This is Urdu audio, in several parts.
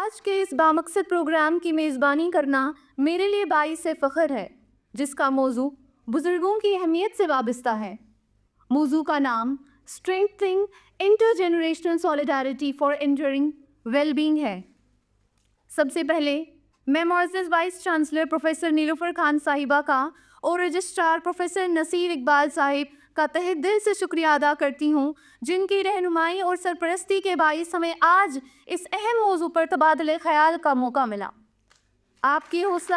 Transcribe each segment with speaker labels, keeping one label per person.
Speaker 1: آج کے اس بامقصد پروگرام کی میزبانی کرنا میرے لیے باعث فخر ہے، جس کا موضوع بزرگوں کی اہمیت سے وابستہ ہے۔ موضوع کا نام strengthening inter generational solidarity for enduring well being ہے۔ سب سے پہلے میں معزز vice chancellor professor Nilofar Khan صاحبہ کا اور رجسٹرار پروفیسر نصیر اقبال صاحب کا تہہ دل سے شکریہ ادا کرتی ہوں، جن کی رہنمائی اور سرپرستی کے باعث ہمیں آج اس اہم موضوع پر تبادلہ خیال کا موقع ملا۔ آپ کی حوصلہ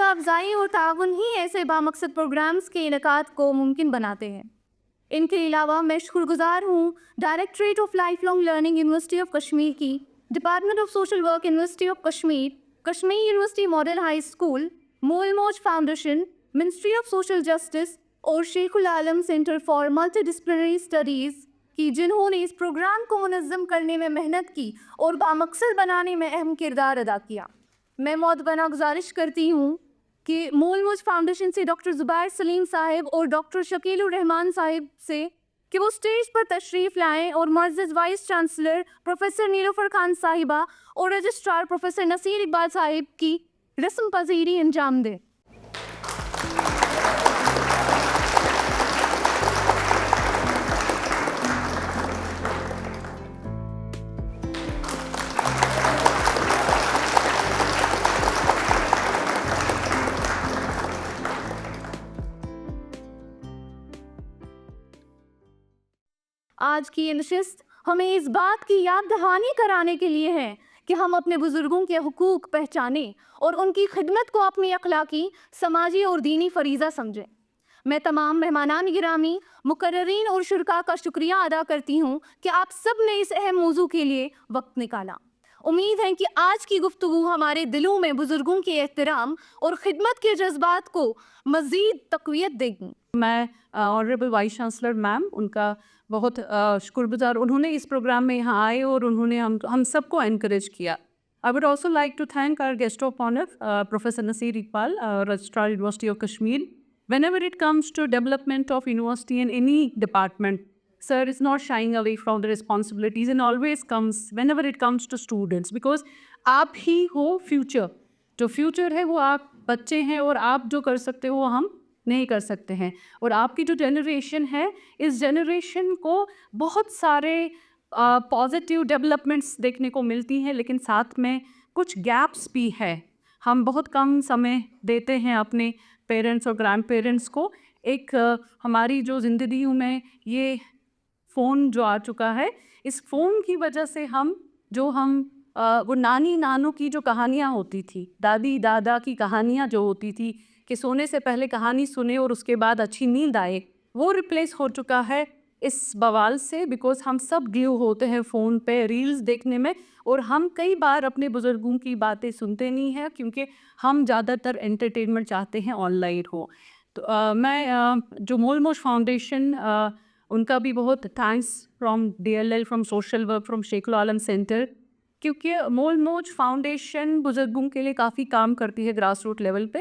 Speaker 1: افزائی اور تعاون ہی ایسے بامقصد پروگرامز کے انعقاد کو ممکن بناتے ہیں۔ ان کے علاوہ میں شکر گزار ہوں directorate of life long learning university of Kashmir کی، department of social work university of Kashmir, Kashmir university model high school, Mool Mouj foundation, ministry of social justice اور Sheikh ul Alam centre for multi disciplinary studies کی، جنہوں نے اس پروگرام کو منظم کرنے میں محنت کی اور بامقصد بنانے میں اہم کردار ادا کیا۔ میں معتبرانہ گزارش کرتی ہوں کہ مول موج فاؤنڈیشن سے ڈاکٹر زبیر سلیم صاحب اور ڈاکٹر شکیل الرحمان صاحب سے کہ وہ اسٹیج پر تشریف لائیں اور معزز vice chancellor professor Nilofar Khan صاحبہ اور رجسٹرار پروفیسر نصیر اقبال صاحب کی رسم پذیری انجام دیں۔ آج کی یہ نشست ہمیں اس بات کی یاد دہانی کرانے کے لیے ہے کہ ہم اپنے بزرگوں کے حقوق پہچانیں اور ان کی خدمت کو اپنی اخلاقی، سماجی اور دینی فریضہ سمجھیں۔ میں تمام مہمانان گرامی، مقررین اور شرکاء کا شکریہ ادا کرتی ہوں کہ آپ سب نے اس اہم موضوع کے لیے وقت نکالا۔ امید ہے کہ آج کی گفتگو ہمارے دلوں میں بزرگوں کے احترام اور خدمت کے جذبات کو مزید تقویت دے گی۔
Speaker 2: میں آنریبل وائس چانسلر میم ان کا بہت شکر گزار، انہوں نے اس پروگرام میں یہاں آئے اور انہوں نے ہم سب کو انکریج کیا۔ I would also like to thank our guest of honor, Professor Naseer Iqbal, Registrar University of Kashmir. Whenever it comes to development of university in any department, sir is not shying away from the responsibilities and always comes whenever it comes to students, because آپ ہی ہو future. جو future ہے وہ آپ بچے ہیں اور آپ جو کر سکتے ہو وہ ہم نہیں کر سکتے ہیں، اور آپ کی جو جنریشن ہے اس جنریشن کو بہت سارے پازیٹیو ڈیولپمنٹس دیکھنے کو ملتی ہیں، لیکن ساتھ میں کچھ گیپس بھی ہے۔ ہم بہت کم سمے دیتے ہیں اپنے پیرنٹس اور گرینڈ پیرنٹس کو۔ ایک ہماری جو زندگیوں میں یہ فون جو آ چکا ہے، اس فون کی وجہ سے ہم وہ نانی نانوں کی جو کہانیاں ہوتی تھی، دادی دادا کی کہانیاں جو ہوتی تھی کہ سونے سے پہلے کہانی سنے اور اس کے بعد اچھی نیند آئے، وہ ریپلیس ہو چکا ہے اس بوال سے، بیکاز ہم سب گلو ہوتے ہیں فون پہ ریلز دیکھنے میں، اور ہم کئی بار اپنے بزرگوں کی باتیں سنتے نہیں ہیں کیونکہ ہم زیادہ تر انٹرٹینمنٹ چاہتے ہیں آن لائن ہو۔ تو میں جو مول موج فاؤنڈیشن ان کا بھی بہت thanks from DLL، from social work, from Sheikh ul Alam centre, کیونکہ مول موج فاؤنڈیشن بزرگوں کے لیے کافی کام کرتی ہے گراس روٹ لیول پہ۔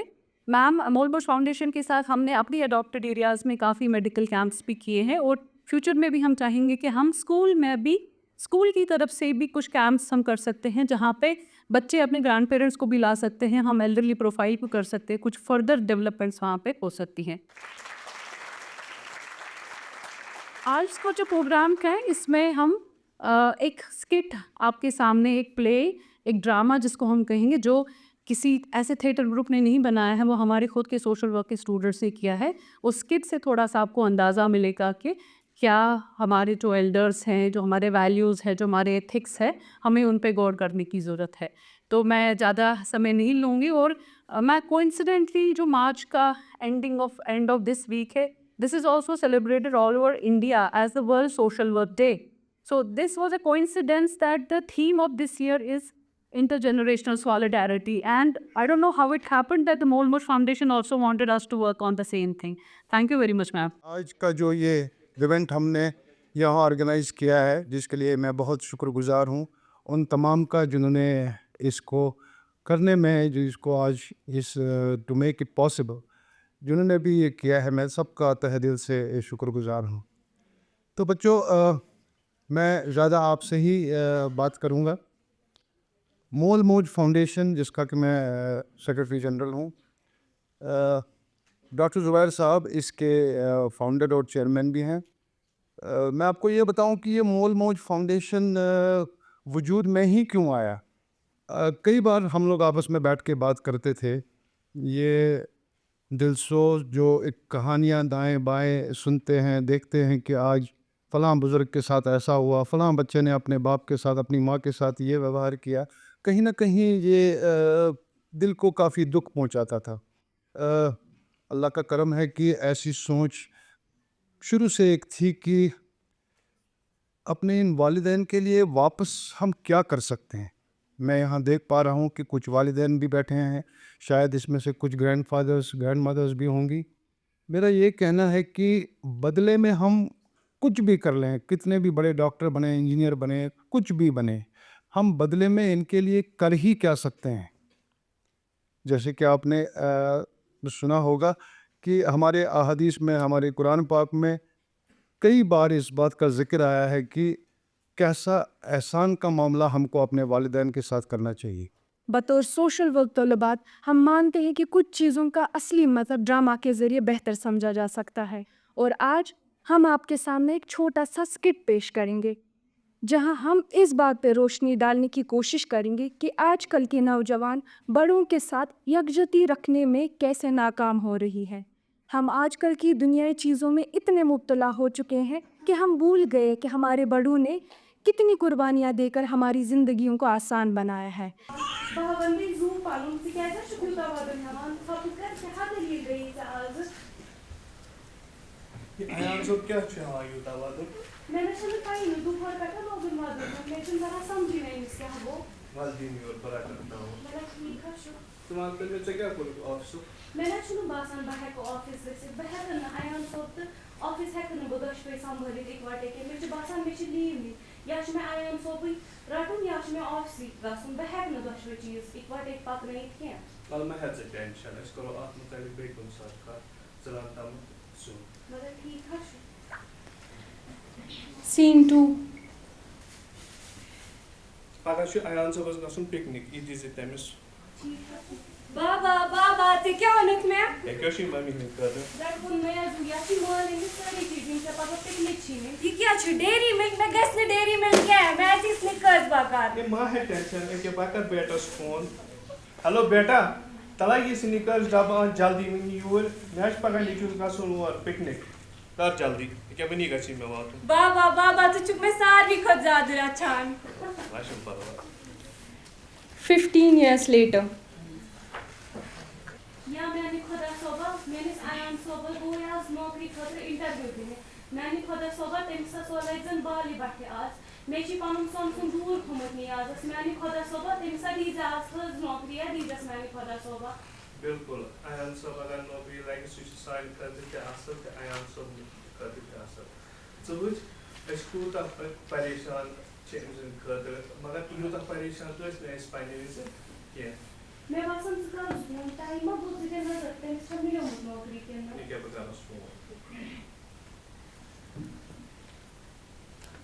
Speaker 2: میم، مول موج فاؤنڈیشن کے ساتھ ہم نے اپنی اڈاپٹیڈ ایریاز میں کافی میڈیکل کیمپس بھی کیے ہیں، اور فیوچر میں بھی ہم چاہیں گے کہ ہم اسکول کی طرف سے بھی کچھ کیمپس ہم کر سکتے ہیں جہاں پہ بچے اپنے گرینڈ پیرنٹس کو بھی لا سکتے ہیں، ہم ایلڈرلی پروفائل کو کر سکتے ہیں، کچھ فردر ڈیولپمنٹس وہاں پہ ہو سکتی ہیں۔ آج کا جو پروگرام کا ہے اس میں ہم ایک اسکٹ آپ کے سامنے، ایک پلے، ایک ڈرامہ جس کو ہم کہیں گے، جو کسی ایسے تھیٹر گروپ نے نہیں بنایا ہے، وہ ہمارے خود کے سوشل ورک کے اسٹوڈنٹس نے کیا ہے۔ اس اسکٹ سے تھوڑا سا آپ کو اندازہ ملے گا کہ کیا ہمارے جو ایلڈرس ہیں، جو ہمارے ویلیوز ہیں، جو ہمارے ایتھکس ہے، ہمیں ان پہ غور کرنے کی ضرورت ہے۔ تو میں زیادہ سمے نہیں لوں گی، اور میں کوئنسیڈنٹلی جو مارچ کا اینڈ آف دس ویک ہے، this is also celebrated all over India as the world social work day. So this was a coincidence that the theme of this year is intergenerational solidarity, and I don't know how it happened that the Mole Mosh Foundation also wanted us to work on the same thing. Thank you very much, ma'am.
Speaker 3: آج کا جو یہ ایونٹ ہم نے یہاں آرگنائز کیا ہے، جس کے لیے میں بہت شکر گزار ہوں ان تمام کا جنہوں نے اس کو کرنے میں، جو اس کو آج ٹو میک اٹ پاسبل جنہوں نے بھی یہ کیا ہے، میں سب کا تہ دل سے شکر گزار ہوں۔ تو بچوں، میں زیادہ آپ سے ہی بات کروں گا. مول موج فاؤنڈیشن جس کا کہ میں سیکرٹری جنرل ہوں, ڈاکٹر زبیر صاحب اس کے فاؤنڈر اور چیئرمین بھی ہیں. میں آپ کو یہ بتاؤں کہ یہ مول موج فاؤنڈیشن وجود میں ہی کیوں آیا. کئی بار ہم لوگ آپس میں بیٹھ کے بات کرتے تھے, یہ دلسوز جو ایک کہانیاں دائیں بائیں سنتے ہیں, دیکھتے ہیں کہ آج فلاں بزرگ کے ساتھ ایسا ہوا, فلاں بچے نے اپنے باپ کے ساتھ اپنی ماں کے ساتھ یہ ویوہار کیا, کہیں نہ کہیں یہ دل کو کافی دکھ پہنچاتا تھا. اللہ کا کرم ہے کہ ایسی سوچ شروع سے ایک تھی کہ اپنے ان والدین کے لیے واپس ہم کیا کر سکتے ہیں. میں یہاں دیکھ پا رہا ہوں کہ کچھ والدین بھی بیٹھے ہیں, شاید اس میں سے کچھ گرینڈ فادرز گرینڈ مدرز بھی ہوں گی. میرا یہ کہنا ہے کہ بدلے میں ہم کچھ بھی کر لیں, کتنے بھی بڑے ڈاکٹر بنے, انجینئر بنے, کچھ بھی بنے, ہم بدلے میں ان کے لیے کر ہی کیا سکتے ہیں. جیسے کہ آپ نے سنا ہوگا کہ ہمارے احادیث میں, ہمارے قرآن پاک میں کئی بار اس بات کا ذکر آیا ہے کہ کیسا احسان کا معاملہ ہم کو اپنے والدین کے ساتھ کرنا چاہیے.
Speaker 4: بطور سوشل ورک طلبات ہم مانتے ہیں کہ کچھ چیزوں کا اصلی مطلب ڈرامہ کے ذریعے بہتر سمجھا جا سکتا ہے, اور آج ہم آپ کے سامنے ایک چھوٹا سا اسکٹ پیش کریں گے جہاں ہم اس بات پہ روشنی ڈالنے کی کوشش کریں گے کہ آج کل کے نوجوان بڑوں کے ساتھ یکجہتی رکھنے میں کیسے ناکام ہو رہی ہے. ہم آج کل کی دنیائی چیزوں میں اتنے مبتلا ہو چکے ہیں کہ ہم بھول گئے کہ ہمارے بڑوں نے کتنی قربانیاں دے کر ہماری زندگیوں کو آسان بنایا ہے.
Speaker 5: Scene 2. پگہہ چھُ ایان صٲبس گژھُن پِکنِک یہِ دِزِ تٔمِس.
Speaker 4: بابا بابا ژےٚ کیٛاہ ووٚنُکھ مےٚ؟
Speaker 5: ہے کیٛاہ چھُے ممی ہٕنٛدۍ خٲطرٕ؟
Speaker 4: یہ کیا چھُ ڈیری ملک میں گژھِ نہٕ ڈیری ملک کینٛہہ مےٚ آسہِ سنِکٲرٕس بکار.
Speaker 5: ہے ما ہے ٹینشن أکیٛاہ بہٕ کرٕ بیٹس فون. ہیلو بیٹا تلا یہِ سنیٖکٲرٕس ڈبہٕ اَن جلدی وٕنی یوٗرۍ, مےٚ چھُ پگہہ نیٚچوِس گژھُن اور پِکنِک, کر جلدی أکیٛاہ وٕنی گژھی مےٚ واتُن.
Speaker 4: بابا بابا ژٕ چھُکھ مےٚ ساروی کھۄتہٕ زیادٕ رچھان.
Speaker 5: چھُنہٕ پرواے.
Speaker 4: 15 years later.
Speaker 1: یا میانہِ خۄدا صٲبا میٲنِس ایان صٲبس گوٚو آز نوکری خٲطرٕ انٹرویو دِنہِ, میانہِ خۄدا صٲبا تٔمِس ہسا لگہِ زن بالہِ بٹھِ آز, مےٚ چھِ پنُن سۄن سُنٛد دوٗر تھوٚمُت نیازس, میانہِ خۄدا صٲبا تٔمِس ہا دیٖزِ آز تھٔز نوکری دیٖزٮ۪س میانہِ خۄدا صٲبا.
Speaker 5: بالکل ایان صٲب اگر نوکری لگہِ سُہ چھُ سانہِ خٲطرٕ تہِ اصل تہٕ ایان صٲب خٲطرٕ تہِ اصل. ژٕ وٕچھ أسۍ کوٗتاہ پریشان چھِ أمۍ سٕنٛدِ خٲطرٕ, مگر یوٗتاہ پریشان تہِ ٲسۍ نہٕ أسۍ پننہِ وِزِ کینٛہہ.
Speaker 1: مےٚ باسان ژٕ کر فون, ٹایم ما گوٚو, ژٕ دِ نظر تٔمِس چھا مِلیومُت نوکری کِنہٕ نہٕ.
Speaker 5: ییٚکیٛاہ بہٕ کرس فون.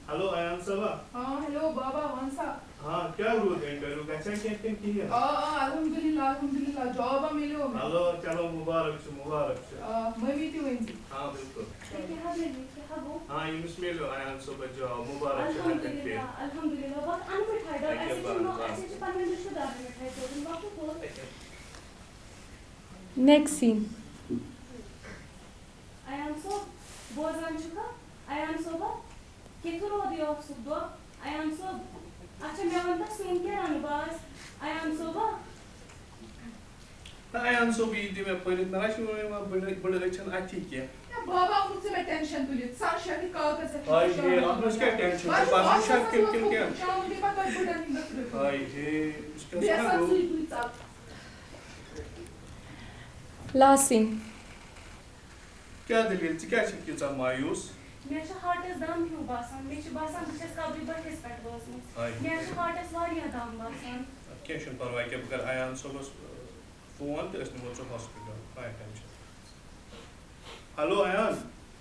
Speaker 5: ہیلو ایان صٲبا.
Speaker 6: ہاں ہیلو بابا ون سا.
Speaker 5: ہاں کیٛاہ روٗد انٹرویو گژھیا کینٛہہ کِنہٕ کِہیٖنۍ؟
Speaker 6: الحمدُاللہ جابا مِلیو مےٚ.
Speaker 5: چلو چلو مُبارک چھُ مُبارک چھُ.
Speaker 6: مٔمی تہِ ؤنۍ زِ.
Speaker 5: ہاں بالکل.
Speaker 1: کیٛاہ دٔلیٖل کیٛاہ گوٚو؟
Speaker 5: ہاں ییٚمِس میلیو ایان صٲبس جاب, مُبارک چھُ ہٮ۪کَن پے.
Speaker 1: الحمدُاللہ وۄنۍ اَن مِٹھاے ڈَبہٕ, اَسہِ چھِ پنٕنٮ۪ن رِشتہٕ دارن مِٹھاے سوزُن, وقت اوس.
Speaker 4: Next scene.
Speaker 1: ایان صٲب بوزان چھُکھا, ایان صٲبا کِتھٕ روٗد یہِ اوسُکھ دۄہ, ایان صٲب اچھا مےٚ وَن تہٕ سیُن کیٛاہ رَنہٕ بہٕ آز, ایان صٲبا.
Speaker 5: ایان صٲب یی دِ مےٚ پٔرِتھ, مےٚ چھُ یِوان بٕڈٕ أچھن اَتھی کینٛہہ.
Speaker 6: بابا اوٚنُتھ ژٕ مےٚ ٹٮ۪نشن تُلِتھ, سر شیٚتھ کاغذ
Speaker 5: ہاے ہے اَتھ منٛز کیٛاہ ٹینشن چھُ, پَرُن چھا کِنہٕ کیٛاہ؟
Speaker 6: شام دی پتہٕ تۄہہِ بٕڈن ہِنٛدۍ خٲطرٕ.
Speaker 5: ہاے ہے یہِ چھُ
Speaker 6: بیٚیہِ
Speaker 5: کیٛاہ
Speaker 6: آسان
Speaker 5: گوٚو.
Speaker 6: سُے تُلۍ ژَل.
Speaker 4: Last scene.
Speaker 5: کیٛاہ دٔلیٖل, ژٕ کیٛازِ چھَکھ ییٖژاہ مایوٗس؟
Speaker 1: مےٚ چھُ ہاٹَس دَم ہیوٗ باسان, مےٚ چھُ باسان بہٕ چھَس قبرِ بٔٹھِس پٮ۪ٹھ وٲژمٕژ, مےٚ چھُ ہاٹَس واریاہ دَم باسان.
Speaker 5: کینٛہہ چھُنہٕ پرواے, ییٚکیٛاہ بہٕ کَرٕ ایان صٲبَس فون تہٕ أسۍ نِمو ژٕ ہاسپِٹل, کانٛہہ ٹینشن. ہیلو ایان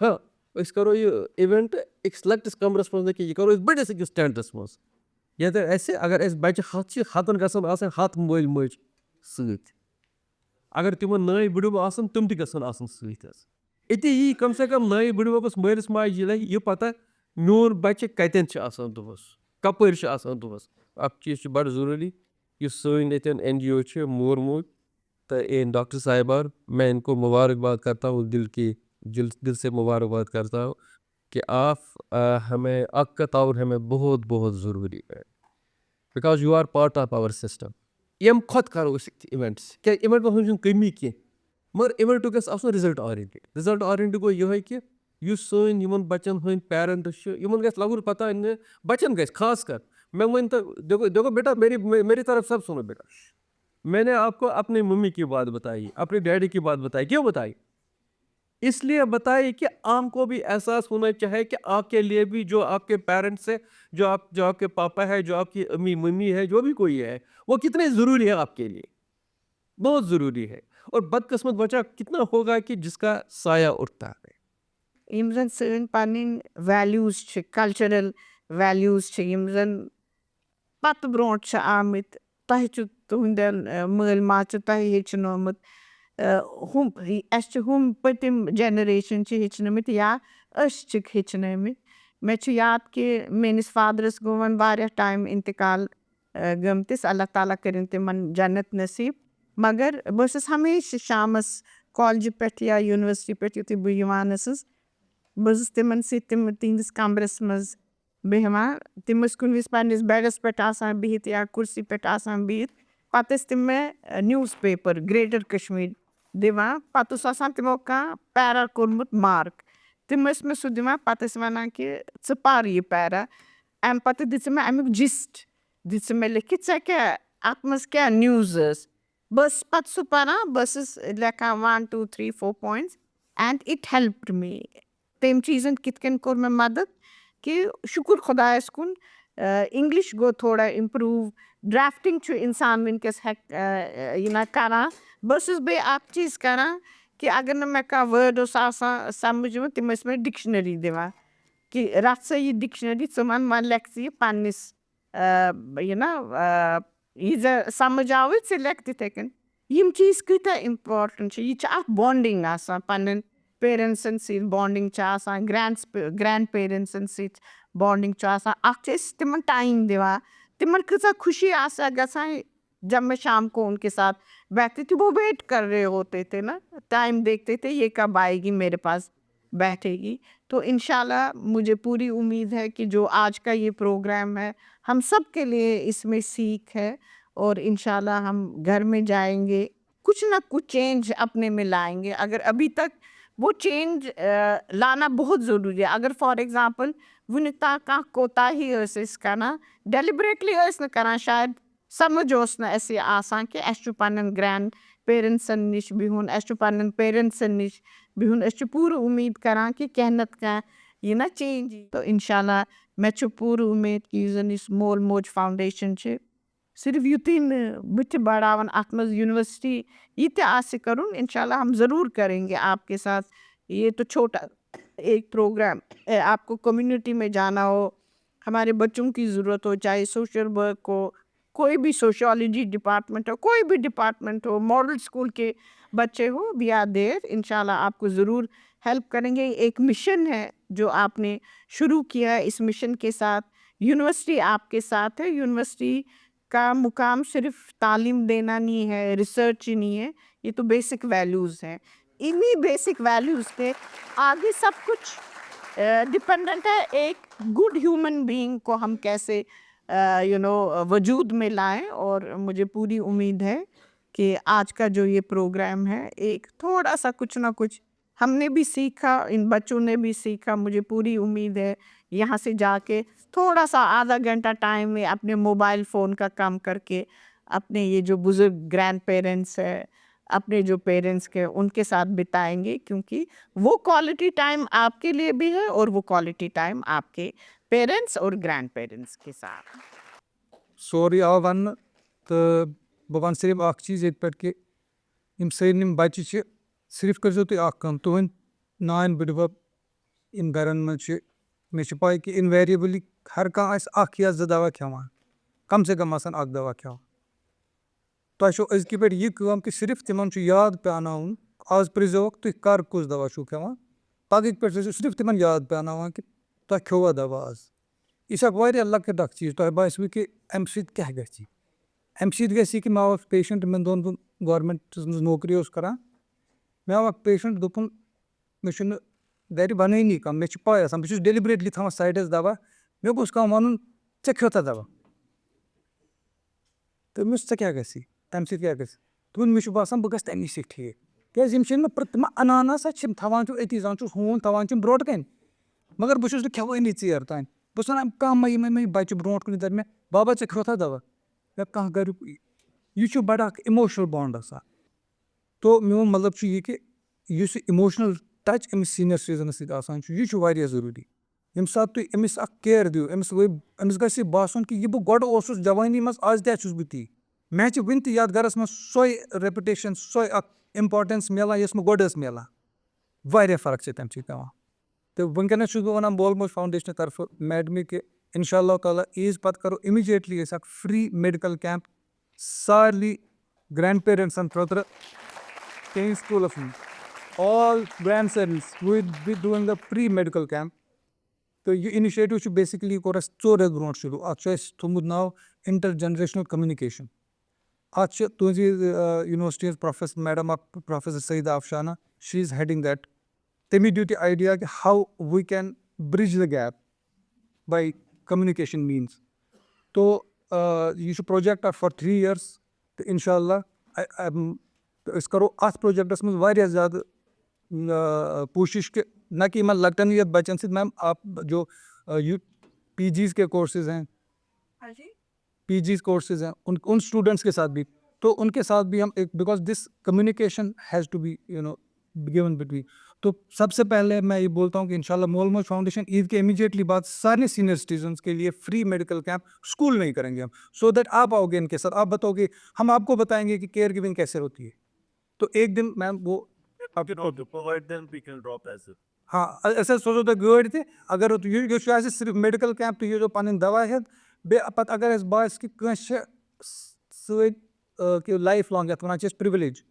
Speaker 7: ہاں أسۍ کَرو یہِ اِوٮ۪نٛٹ أکِس لۄکٹِس کَمرَس منٛز نہٕ کینٛہہ یہِ کَرو أسۍ بٔڑِس أکِس ٹٮ۪نٛٹَس منٛز ییٚتٮ۪ن اَسہِ اگر اَسہِ بَچہِ 100 چھِ 100 گژھن آسٕنۍ 100 مٲلۍ مٲجۍ سۭتۍ اگر تِمن نانۍ بٕڈِبب آسَن تِم تہِ گژھن آسٕنۍ سۭتۍ حظ أتی یی کَم سے کَم نانہِ بٕڈِبَبَس مٲلِس ماجہِ یہِ لَگہِ یہِ پَتہ میون بَچہِ کَتٮ۪ن چھِ آسان دۄہَس کَپٲرۍ چھِ آسان دۄہَس اَکھ چیٖز چھُ بَڑٕ ضروٗری یُس سٲنۍ ییٚتٮ۪ن NGO چھِ مور موج تو ڈاکٹر صاحبان میں ان کو مبارکباد کرتا ہوں دل سے مبارکباد کرتا ہوں کہ آپ ہمیں آپ کا تعاون ہمیں بہت بہت ضروری ہے because you are part of our system یم کھۄتہٕ کَرو أسۍ اِوٮ۪نٛٹٕس کیٛازِ اِوٮ۪نٛٹ منٛز چھُنہٕ کٔمی کینٛہہ مگر اِوٮ۪نٛٹ گژھِ آسُن رِزَلٹ آرینٹِڈ گوٚو یِہوٚے کہِ یُس سٲنۍ یِمن بَچَن ہٕنٛدۍ پیرَنٹٕس چھِ یِمن گژھِ لَگُن پَتہ بَچَن گژھِ خاص کر میں ؤنۍ تو دیکھو بیٹا میری طرف سب سنو بیٹا میں نے آپ کو اپنی ممی کی بات بتائی اپنے ڈیڈی کی بات بتائی کیوں بتائی اس لیے بتائی کہ آپ کو بھی احساس ہونا چاہے کہ آپ کے لیے بھی جو آپ کے پیرنٹس ہے جو آپ کے پاپا ہے جو آپ کی امی ممی ہے جو بھی کوئی ہے وہ کتنے ضروری ہے آپ کے لیے بہت ضروری ہے اور بدقسمت بچہ کتنا ہوگا کہ جس کا سایہ اٹھتا ہے
Speaker 8: یم زن سٲنۍ پنٕنۍ ویلیوٗز چھِ کلچرل ویلیوٗز چھِ یم زن پتہٕ برونٛٹھ چھِ آمٕتۍ تۄہہِ چھُ تُہنٛدٮ۪ن مٲلۍ ماجہِ چھُ تۄہہِ ہیٚچھنومُت ہُم اَسہِ چھِ ہُم پٔتِم جنریشن چھِ ہیٚچھنٲومٕتۍ یا أسۍ چھِکھ ہیٚچھنٲومٕتۍ مےٚ چھُ یاد کہِ میٲنِس فادرس گوٚو وۄنۍ واریاہ ٹایم انتقال گٔمتِس اللہ تعالیٰ کٔرِنۍ تِمن جنت نصیٖب مگر بہٕ ٲسٕس ہمیشہِ شامس کالجہِ پٮ۪ٹھ یا یونیورسٹی پٮ۪ٹھ یُتھُے بہٕ یِوان ٲسٕس بہٕ ٲسٕس تِمن سۭتۍ تِہنٛدِس کمرس منٛز بیٚہوان تِم ٲسۍ کُنہِ وِزِ پننِس بیڈس پٮ۪ٹھ آسان بِہِتھ یا کُرسی پٮ۪ٹھ آسان بِہِتھ پتہٕ ٲسۍ تِم مےٚ نِوٕز پیپر گریٹر کشمیٖر دِوان پتہٕ اوس آسان تِمو کانٛہہ پیرا کوٚرمُت مارک تِم ٲسۍ مےٚ سُہ دِوان پتہٕ ٲسۍ ونان کہِ ژٕ پر یہِ پیرا امہِ پتہٕ دِژٕ مےٚ امیُک جسٹ دِژٕ مےٚ لیکھِتھ ژےٚ کیٛاہ اتھ منٛز کیٛاہ نِوٕز ٲس بہٕ ٲسٕس پتہٕ سُہ پران بہٕ ٲسٕس لیکھان 1 2 3 4 points اینڈ اِٹ ہیلپڈ می تٔمۍ چیٖزن کِتھ کٔنۍ کوٚر مےٚ مدد کہِ شُکُر خۄدایس کُن انگلش گوٚو تھوڑا امپروٗو ڈرافٹنگ چھُ انسان ؤنکیٚس کران بہٕ ٲسٕس بیٚیہِ اکھ چیٖز کران کہِ اگر نہٕ مےٚ کانٛہہ وٲڈ اوس آسان سمجھ یِوان تِم ٲسۍ مےٚ ڈکشنری دِوان کہِ رَٹھ سا یہِ ڈکشنری ژٕ وۄنۍ لیکھ ژٕ یہِ پننِس یہِ ژےٚ سمجھ آوٕے ژٕ لیکھ تِتھَے کٔنۍ یِم چیٖز کۭتیاہ اِمپاٹنٹ چھِ یہِ چھِ اکھ بانڈِنگ آسان پننٮ۪ن پیرنٹسن سۭتۍ بانڈِنگ چھِ آسان گرینڈ پیرنٹسن سۭتۍ بانڈِنگ چھُ آسان اکھ چھِ أسۍ تِمن ٹایم دِوان تِمن کۭژاہ خوشی آسہِ گژھان جب میں شام کو ان کے ساتھ بیٹھتی تھی وہ ویٹ کر رہے ہوتے تھے نا ٹائم دیکھتے تھے یہ کب آئے گی میرے پاس بیٹھے گی تو انشاءاللہ مجھے پوری امید ہے کہ جو آج کا یہ پروگرام ہے ہم سب کے لیے اس میں سیکھ ہے اور انشاءاللہ ہم گھر میں جائیں گے کچھ نہ کچھ چینج اپنے میں لائیں گے اگر ابھی تک وہ چینج لانا بہت ضروری ہے اگر فار ایگزامپل وُنیُک تام کانٛہہ کوتاہی ٲسۍ أسۍ کران ڈیلِبریٹلی ٲسۍ نہٕ کران شاید سمجھ اوس نہٕ اَسہِ آسان کہِ اَسہِ چھُ پننٮ۪ن گرینڈ پیرنٹسن نِش بِہُن اَسہِ چھُ پننٮ۪ن پیرنٹسن نِش بِہُن أسۍ چھِ پوٗرٕ اُمید کران کہِ کینٛہہ نتہٕ کینٛہہ یی نا چینج یی تہٕ انشاءاللہ مےٚ چھُ پوٗرٕ اُمید کہِ یُس زن یُس مول موج فاوُنڈیشن چھِ صرف یُتُے نہٕ بٕتھِ بڑھاوان اتھ منٛز یونیورسٹی یہِ تہِ آسہِ کرُن انشاءاللہ ہم ضرور کریں گے آپ کے ساتھ یہ تو چھوٹا ایک پروگرام آپ کو کمیونٹی میں جانا ہو ہمارے بچوں کی ضرورت ہو چاہے سوشل ورک ہو کوئی بھی سوشیالوجی ڈپارٹمنٹ ہو کوئی بھی ڈپارٹمنٹ ہو ماڈل اسکول کے بچے ہو وی آر دیر انشاءاللہ آپ کو ضرور ہیلپ کریں گے ایک مشن ہے جو آپ نے شروع کیا ہے اس مشن کے ساتھ یونیورسٹی آپ کے ساتھ ہے یونیورسٹی کا مقام صرف تعلیم دینا نہیں ہے ریسرچ ہی نہیں ہے یہ تو بیسک ویلیوز ہیں انہی بیسک ویلیوز پہ آگے سب کچھ ڈپینڈنٹ ہے ایک گڈ ہیومن بینگ کو ہم کیسے وجود میں لائیں اور مجھے پوری امید ہے کہ آج کا جو یہ پروگرام ہے ایک تھوڑا سا کچھ نہ کچھ ہم نے بھی سیکھا ان بچوں نے بھی سیکھا مجھے پوری امید ہے یہاں سے جا کے تھوڑا سا آدھا گھنٹہ ٹائم میں اپنے موبائل فون کا کام کر کے اپنے یہ جو بزرگ گرینڈ پیرنٹس ہے اپنے جو پیرنٹس کے ان کے ساتھ بتائیں گے کیونکہ وہ کوالٹی ٹائم آپ کے لیے بھی ہے اور وہ کوالٹی ٹائم آپ کے پیرنٹس اور گرینڈ پیرنٹس کے ساتھ
Speaker 9: سورُے آو وَننہٕ تہٕ بہٕ وَنہٕ صرف اَکھ چیٖز ییٚتہِ پٮ۪ٹھ کہِ یِم سٲلِم بَچہِ چھِ صرف کٔرۍزیو تُہۍ اَکھ کٲم تُہٕنٛدۍ نانۍ بٕڈِبَب یِم گَرَن منٛز چھِ مےٚ چھِ پاے کہِ اِنویریبلی ہر کانٛہہ آسہِ اَکھ یا زٕ دوا کھٮ۪وان کم سے کم آسان اَکھ دوا کھٮ۪وان تۄہہِ چھو أزکہِ پٮ۪ٹھ یہِ کٲم کہِ صرف تِمن چھُ یاد پیٛاناوُن آز پرٛزیوکھ تُہۍ کر کُس دوا چھُو کھٮ۪وان پگہٕکۍ پٮ۪ٹھ ٲسِو صرف تِمن یاد پیٛاناوان کہِ تۄہہِ کھیوٚوا دوا آز یہِ چھِ اکھ واریاہ لۄکٕٹ اکھ چیٖز تۄہہِ باسِوٕ کہِ اَمہِ سۭتۍ کیٛاہ گژھِ اَمہِ سۭتۍ گژھِ یہِ کہِ مےٚ آو اکھ پیشنٹ یِمن دۄہن بہٕ گورمینٹَس منٛز نوکری اوسُس کران مےٚ آو اکھ پیشنٹ دوٚپُن مےٚ چھُنہٕ گرِ بَنٲنی کانٛہہ مےٚ چھِ پاے آسان بہٕ چھُس ڈیلِبریٹلی تھاوان سایڈَس دوا مےٚ گوٚژھ کانٛہہ وَنُن ژےٚ کھیوٚتھا دوا تہٕ مےٚ ووٚنُس ژےٚ کیٛاہ گژھی تَمہِ سۭتۍ کیٛاہ گژھِ دوٚپُن مےٚ چھُ باسان بہٕ گژھٕ تَمی سۭتۍ ٹھیٖک کیٛازِ یِم چھِنہٕ مےٚ تِم اَنان ہسا چھِ تھاوان چھُ أتی زَن چھُس ہوٗن تھاوان چھِم برونٛٹھ کَنہِ مگر بہٕ چھُس نہٕ کھٮ۪وٲنی ژیر تانۍ بہٕ چھُس وَنان کانٛہہ مہ یِمَے مےٚ بَچہِ برونٛٹھ کُن دَپہِ مےٚ بابا ژےٚ کھیوٚتھا دوا یا کانٛہہ گریُک یہِ چھُ بَڑٕ اکھ اِموشنَل بانٛڈ آسان تو میون مطلب چھُ یہِ کہِ یُس یہِ اِموشنَل ٹچ أمِس سیٖنیَر سِٹِزَنَس سۭتۍ آسان چھُ یہِ چھُ واریاہ ضروٗری ییٚمہِ ساتہٕ تُہۍ أمِس اکھ کِیر دِیِو أمِس گژھِ یہِ باسُن کہِ یہِ بہٕ گۄڈٕ اوسُس جوٲنی منٛز آز تہِ چھُس بہٕ تی مےٚ چھِ وٕنہِ تہِ یَتھ گرَس منٛز سۄے ریپُٹیشن سۄے اکھ اِمپاٹَنس مِلان یۄس مےٚ گۄڈٕ ٲس مِلان واریاہ فرق چھِ تَمہِ سۭتۍ پیٚوان تہٕ وٕنکیٚنَس چھُس بہٕ وَنان مول موج فاوُنڈیشنہٕ طرفہٕ میڈمہِ کہِ اِنشاء اللہ تعالیٰ عیٖذ پَتہٕ کَرو اِمِجیٹلی أسۍ اکھ فری میڈِکل کیمپ سارنٕے گرینڈ پیرنٹسن خٲطرٕ تِہنٛدِس سکوٗلَس منٛز آل گرینڈ سیرنس would be doing the pre medical camp تہٕ یہِ اِنِشیٹِو چھُ بیسِکلی کوٚر اَسہِ 4 رٮ۪تھ برونٛٹھ شروٗع اَتھ چھُ اَسہِ تھوٚمُت ناو اِنٹر جنریشنل کٔمنِکیشن اَتھ چھِ تُہنٛزِ یونیورسٹی ہٕنٛز پروفیسر میڈم اکھ professor Saeeda Afshana she is heading that تٔمی دیُت یہِ آیڈیا کہِ how we can bridge the gap by communication means تو یہِ چھُ پروجیکٹ اکھ فار 3 years تہٕ اِنشاء اللہ أسۍ کَرو اَتھ پروجیکٹس منٛز واریاہ زیادٕ کوٗشِش کہِ نہ کہِ یِمن لۄکٹٮ۪ن یَتھ بَچن سۭتۍ میم آپ جو پی جیز کے کورسز ہیں پی جیز کورسز ہیں ان اسٹوڈنٹس کے ساتھ بھی تو ان کے ساتھ بھی ہم because this communication has to be given between تو سب سے پہلے میں یہ بولتا ہوں کہ انشاءاللہ مول موج فاؤنڈیشن عید کے امیجیٹلی بعد سارے سینئر سٹیزنس کے لیے فری میڈیکل کیمپ اسکول میں ہی کریں گے ہم سو دیٹ آپ آؤ گے ان کے ساتھ آپ بتاؤ گے ہم آپ کو بتائیں گے کہ کیئر گیونگ کیسے ہوتی ہے تو ایک دن میم وہ ہاں ایسے سوزو تۄہہِ گٲڑۍ تہِ اگر یہِ چھُ اَسہِ صرف میڈِکل کیمپ تُہۍ ییٖزیو پَنٕنۍ دوا ہٮ۪تھ بیٚیہِ پَتہٕ اگر اَسہِ باسہِ کہِ کٲنٛسہِ چھِ سۭتۍ کہِ لایف لانٛگ یَتھ وَنان چھِ أسۍ پرٛوِلیج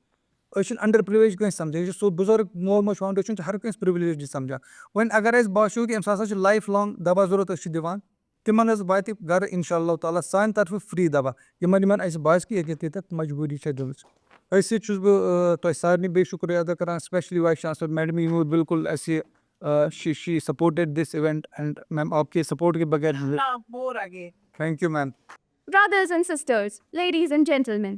Speaker 9: أسۍ چھِنہٕ اَنڈَر پرٛوِلیج کٲنٛسہِ سَمجان یہِ چھُ سیوٚد بُزرٕگ مول موج فاوُنڈیشن چھِ ہر کٲنٛسہِ پرٛوِلیجڈٕے سَمجان وۄنۍ اگر اَسہِ باسیو کہِ أمِس ہسا چھِ لایف لانٛگ دوا ضوٚرَتھ أسۍ چھِ دِوان تِمن حظ واتہِ گرٕ اِنشاء اللہ تعالیٰ سانہِ طرفہٕ فری دوا یِمن اَسہِ باسہِ کہِ ییٚتٮ۪تھ ییٚتٮ۪تھ مجبوٗری چھےٚ دِژمٕژ أتھۍ سۭتۍ چھُس بہٕ تۄہہِ سارنٕے بیٚیہِ شُکریہ ادا کران سپیشلی وایِس چانسلر میڈم یِمو بالکل اَسہِ شی سپورٹڈ دِس اِوینٹ اینڈ میم آپ کے سپورٹ کے بغیر thank you ma'am
Speaker 1: Brothers and sisters, ladies and gentlemen,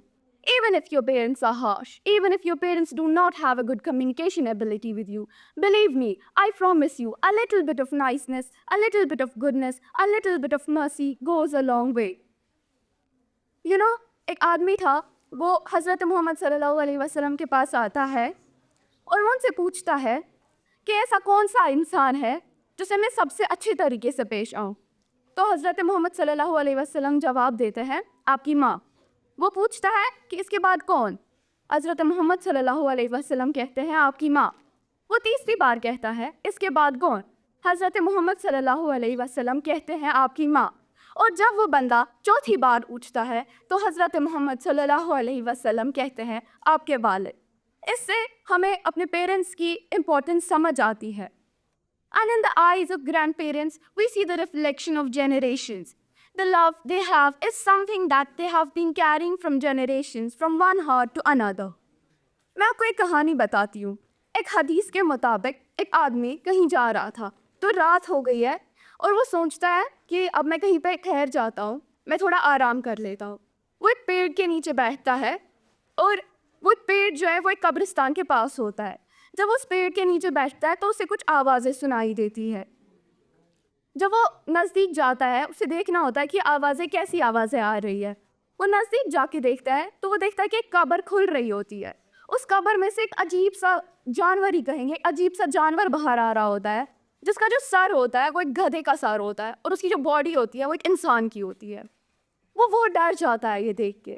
Speaker 1: even if your parents are harsh, even if your parents do not have a good communication ability with you, believe me, I promise you, a little bit of niceness, a little bit of goodness, a little bit of mercy goes a long way. You know, ایک آدمی تھا وہ حضرت محمد صلی اللہ علیہ وسلم کے پاس آتا ہے اور وہ ان سے پوچھتا ہے کہ ایسا کون سا انسان ہے جس سے میں سب سے اچھے طریقے سے پیش آؤں. تو حضرت محمد صلی اللہ علیہ وسلم جواب دیتے ہیں آپ کی ماں. وہ پوچھتا ہے کہ اس کے بعد کون؟ حضرت محمد صلی اللہ علیہ وسلم کہتے ہیں آپ کی ماں. وہ تیسری بار کہتا ہے اس کے بعد کون؟ حضرت محمد صلی اللہ علیہ وسلم کہتے ہیں آپ کی ماں. اور جب وہ بندہ چوتھی بار پوچھتا ہے تو حضرت محمد صلی اللہ علیہ وسلم کہتے ہیں آپ کے والد. اس سے ہمیں اپنے پیرنٹس کی امپورٹنس سمجھ آتی ہے. And in the eyes of grandparents, we see the reflection of generations. The love they have is something that they have been carrying from generations, from one heart to another. میں آپ کو ایک کہانی بتاتی ہوں. ایک حدیث کے مطابق ایک آدمی کہیں جا رہا تھا تو رات ہو گئی ہے اور وہ سوچتا ہے کہ اب میں کہیں پہ ٹھہر جاتا ہوں, میں تھوڑا آرام کر لیتا ہوں. وہ ایک پیڑ کے نیچے بیٹھتا ہے اور وہ پیڑ جو ہے وہ ایک قبرستان کے پاس ہوتا ہے. جب اس پیڑ کے نیچے بیٹھتا ہے تو اسے کچھ آوازیں سنائی دیتی ہے. جب وہ نزدیک جاتا ہے اسے دیکھنا ہوتا ہے کہ آوازیں کیسی آوازیں آ رہی ہے. وہ نزدیک جا کے دیکھتا ہے تو وہ دیکھتا ہے کہ ایک قبر کھل رہی ہوتی ہے. اس قبر میں سے ایک عجیب سا جانور ہی کہیں گے, عجیب سا جانور باہر آ رہا ہوتا ہے جس کا جو سر ہوتا ہے وہ ایک گدھے کا سر ہوتا ہے اور اس کی جو باڈی ہوتی ہے وہ ایک انسان کی ہوتی ہے. وہ ڈر جاتا ہے یہ دیکھ کے.